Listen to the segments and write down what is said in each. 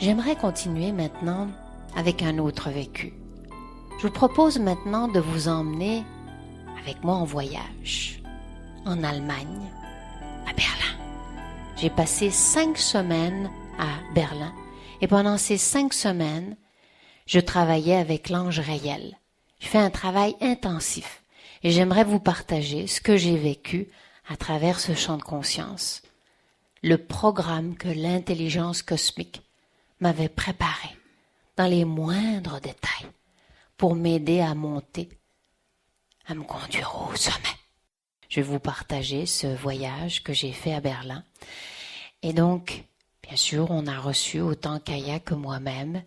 J'aimerais continuer maintenant avec un autre vécu. Je vous propose maintenant de vous emmener avec moi en voyage, en Allemagne, à Berlin. J'ai passé 5 semaines à Berlin et pendant ces 5 semaines, je travaillais avec l'Ange Rayel. Je fais un travail intensif et j'aimerais vous partager ce que j'ai vécu à travers ce champ de conscience, le programme que l'intelligence cosmique m'avait préparé dans les moindres détails pour m'aider à monter, à me conduire au sommet. Je vais vous partager ce voyage que j'ai fait à Berlin. Et donc, bien sûr, on a reçu, autant Kaya que moi-même,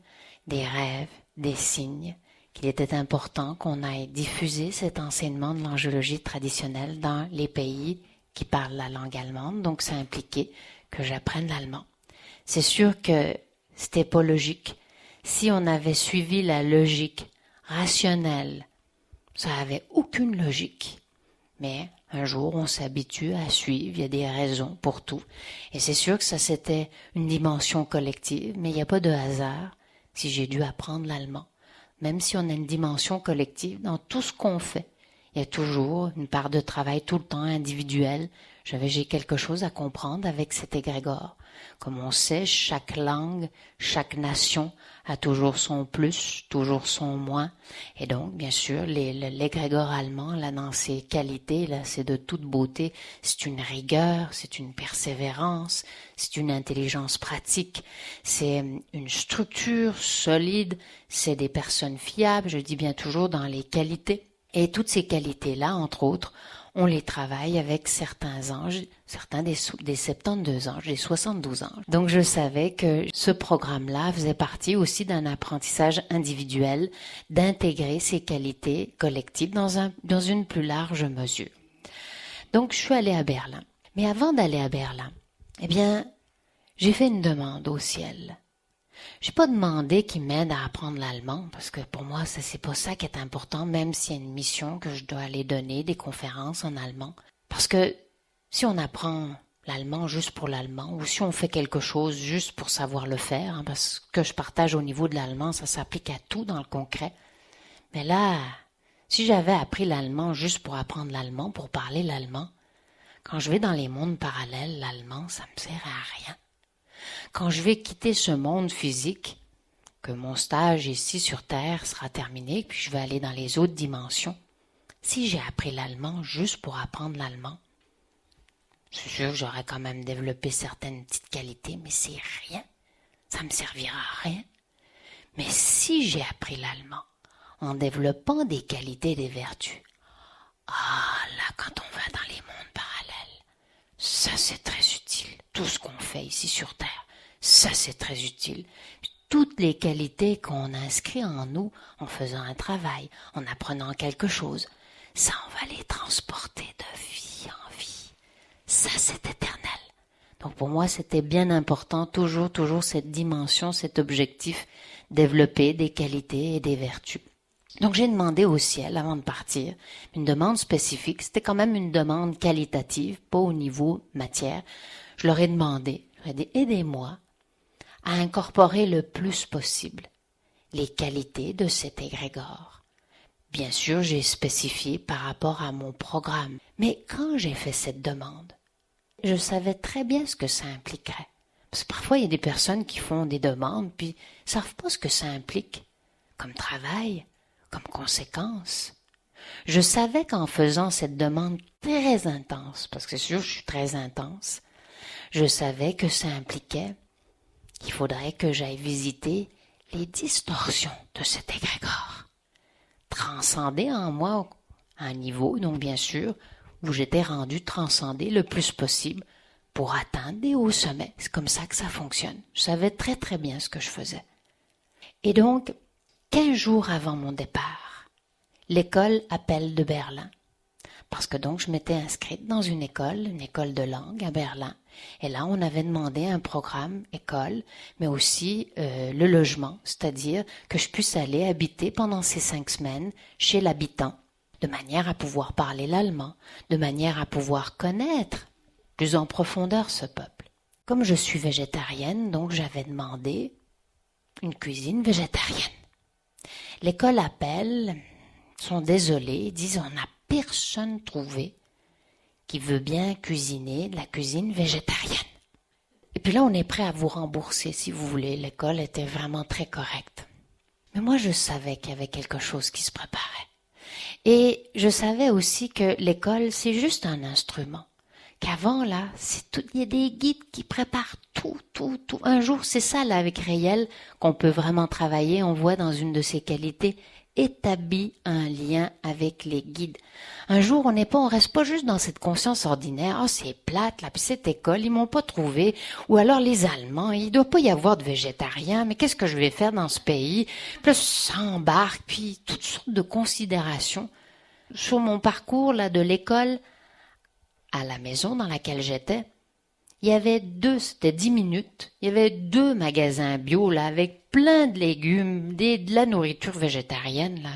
des rêves, des signes, qu'il était important qu'on aille diffuser cet enseignement de l'angiologie traditionnelle dans les pays qui parlent la langue allemande. Donc, ça impliquait que j'apprenne l'allemand. C'est sûr que c'était pas logique. Si on avait suivi la logique rationnelle, ça avait aucune logique. Mais un jour, on s'habitue à suivre, il y a des raisons pour tout. Et c'est sûr que ça, c'était une dimension collective, mais il n'y a pas de hasard si j'ai dû apprendre l'allemand. Même si on a une dimension collective, dans tout ce qu'on fait, il y a toujours une part de travail tout le temps individuel. J'ai quelque chose à comprendre avec cet égrégore. Comme on sait, chaque langue, chaque nation a toujours son plus, toujours son moins. Et donc, bien sûr, l'égrégore allemand, là, dans ses qualités, là, c'est de toute beauté. C'est une rigueur, c'est une persévérance, c'est une intelligence pratique, c'est une structure solide, c'est des personnes fiables, je dis bien toujours dans les qualités. Et toutes ces qualités-là, entre autres, on les travaille avec certains anges, certains des 72 anges, des 72 anges. Donc je savais que ce programme-là faisait partie aussi d'un apprentissage individuel, d'intégrer ces qualités collectives dans une plus large mesure. Donc je suis allée à Berlin. Mais avant d'aller à Berlin, eh bien, j'ai fait une demande au ciel. J'ai pas demandé qu'il m'aide à apprendre l'allemand, parce que pour moi, c'est pas ça qui est important, même s'il y a une mission que je dois aller donner, des conférences en allemand. Parce que si on apprend l'allemand juste pour l'allemand, ou si on fait quelque chose juste pour savoir le faire, parce que je partage au niveau de l'allemand, ça s'applique à tout dans le concret. Mais là, si j'avais appris l'allemand juste pour apprendre l'allemand, pour parler l'allemand, quand je vais dans les mondes parallèles, l'allemand, ça me sert à rien. Quand je vais quitter ce monde physique, que mon stage ici sur Terre sera terminé, puis je vais aller dans les autres dimensions, si j'ai appris l'allemand juste pour apprendre l'allemand, c'est sûr que j'aurais quand même développé certaines petites qualités, mais c'est rien. Ça me servira à rien. Mais si j'ai appris l'allemand en développant des qualités et des vertus, là, quand on va dans les mondes parallèles, ça c'est très utile. Tout ce qu'on fait ici sur Terre, ça c'est très utile. Toutes les qualités qu'on inscrit en nous en faisant un travail, en apprenant quelque chose, ça on va les transporter de vie en vie. Ça c'est éternel. Donc pour moi c'était bien important, toujours cette dimension, cet objectif, développer des qualités et des vertus. Donc j'ai demandé au ciel avant de partir, une demande spécifique, c'était quand même une demande qualitative, pas au niveau matière. Je leur ai demandé, aidez-moi à incorporer le plus possible les qualités de cet égrégore. Bien sûr, j'ai spécifié par rapport à mon programme, mais quand j'ai fait cette demande, je savais très bien ce que ça impliquerait. Parce que parfois, il y a des personnes qui font des demandes, puis ne savent pas ce que ça implique, comme travail, comme conséquence. Je savais qu'en faisant cette demande très intense, parce que c'est sûr, je suis très intense, je savais que ça impliquait qu'il faudrait que j'aille visiter les distorsions de cet égrégore, transcender en moi un niveau, donc bien sûr, où j'étais rendu transcender le plus possible pour atteindre des hauts sommets. C'est comme ça que ça fonctionne. Je savais très très bien ce que je faisais. Et donc, 15 jours avant mon départ, l'école Appel de Berlin, parce que donc je m'étais inscrite dans une école de langue à Berlin, et là on avait demandé un programme école, mais aussi le logement, c'est-à-dire que je puisse aller habiter pendant ces 5 semaines chez l'habitant, de manière à pouvoir parler l'allemand, de manière à pouvoir connaître plus en profondeur ce peuple. Comme je suis végétarienne, donc j'avais demandé une cuisine végétarienne. L'école appelle, sont désolés, disent on n'a personne trouvé qui veut bien cuisiner de la cuisine végétarienne. Et puis là, on est prêt à vous rembourser si vous voulez. L'école était vraiment très correcte. Mais moi, je savais qu'il y avait quelque chose qui se préparait. Et je savais aussi que l'école, c'est juste un instrument. Qu'avant, là, il y a des guides qui préparent tout. Un jour, c'est ça, là, avec Réel, qu'on peut vraiment travailler. On voit dans une de ses qualités, établit un lien avec les guides. Un jour, on reste pas juste dans cette conscience ordinaire. Ah, c'est plate, là, puis cette école, ils m'ont pas trouvé. Ou alors les Allemands, il doit pas y avoir de végétariens, mais qu'est-ce que je vais faire dans ce pays? Puis là, ça embarque, puis toutes sortes de considérations. Sur mon parcours, là, de l'école à la maison dans laquelle j'étais, il y avait c'était 10 minutes, il y avait 2 magasins bio, là, avec plein de légumes, de la nourriture végétarienne, là.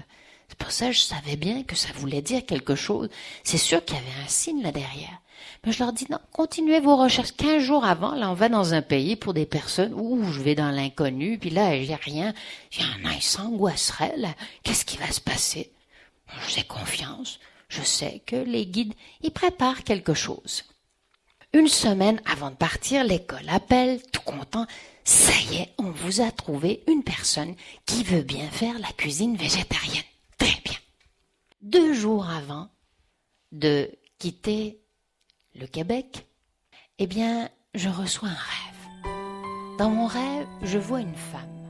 C'est pour ça que je savais bien que ça voulait dire quelque chose. C'est sûr qu'il y avait un signe là derrière. Mais je leur dis, non, continuez vos recherches. 15 jours avant, là, on va dans un pays pour des personnes où je vais dans l'inconnu, puis là, il n'y a rien. Il y en a, ils s'angoisseraient, là. Qu'est-ce qui va se passer? Je fais confiance. Je sais que les guides, ils préparent quelque chose. Une semaine avant de partir, l'école appelle, tout content. Ça y est, on vous a trouvé une personne qui veut bien faire la cuisine végétarienne. Très bien. 2 jours avant de quitter le Québec, eh bien, je reçois un rêve. Dans mon rêve, je vois une femme